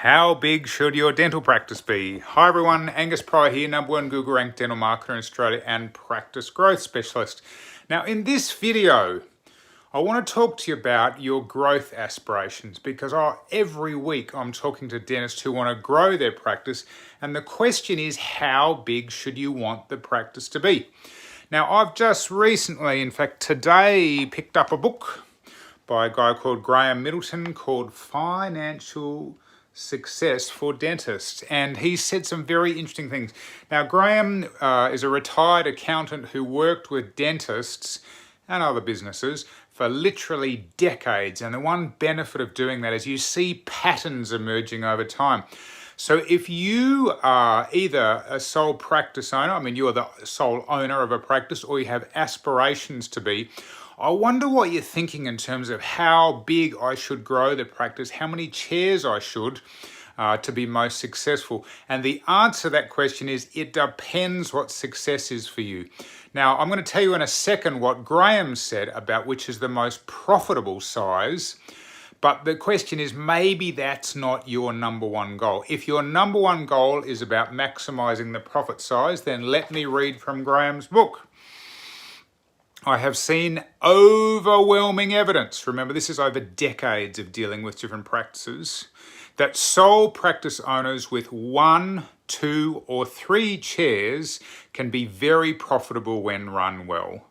How big should your dental practice be? Hi everyone, Angus Pryor here, #1 Google ranked dental marketer in Australia and practice growth specialist. Now in this video, I want to talk to you about your growth aspirations because every week I'm talking to dentists who want to grow their practice, and the question is, how big should you want the practice to be? Now I've just recently, in fact today, picked up a book by a guy called Graham Middleton called Financial Success for Dentists, and he said some very interesting things. Now Graham is a retired accountant who worked with dentists and other businesses for literally decades, and the one benefit of doing that is you see patterns emerging over time. So if you are either a sole practice owner, I mean you're the sole owner of a practice, or you have aspirations to be, I wonder what you're thinking in terms of how big I should grow the practice, how many chairs I should to be most successful. And the answer to that question is, it depends what success is for you. Now, I'm going to tell you in a second what Graham said about which is the most profitable size. But the question is, maybe that's not your number one goal. If your number one goal is about maximizing the profit size, then let me read from Graham's book. I have seen overwhelming evidence, remember this is over decades of dealing with different practices, that sole practice owners with 1, 2 or 3 chairs can be very profitable when run well.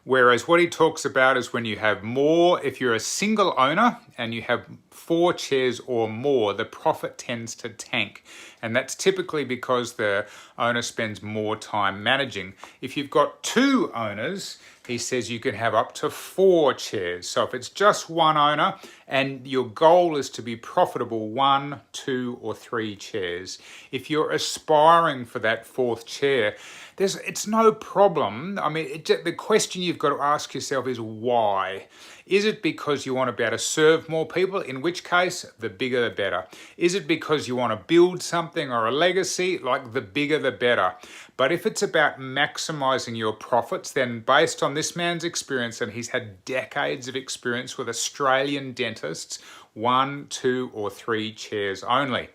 Whereas what he talks about is when you have more, if you're a single owner and you have 4 chairs or more, the profit tends to tank. And that's typically because the owner spends more time managing. If you've got 2 owners, he says you can have up to 4 chairs. So if it's just one owner and your goal is to be profitable 1, 2 or 3 chairs, if you're aspiring for that 4th chair, it's no problem. I mean, the question you've got to ask yourself is why? Is it because you want to be able to serve more people, in which case the bigger the better? Is it because you want to build something or a legacy? Like, the bigger the better. But if it's about maximizing your profits, then based on this man's experience, and he's had decades of experience with Australian dentists, 1, 2 or 3 chairs only.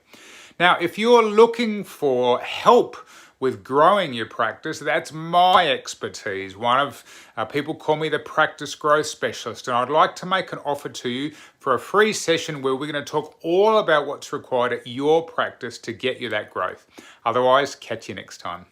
Now, if you're looking for help with growing your practice, that's my expertise. People call me the practice growth specialist, and I'd like to make an offer to you for a free session where we're going to talk all about what's required at your practice to get you that growth. Otherwise, catch you next time.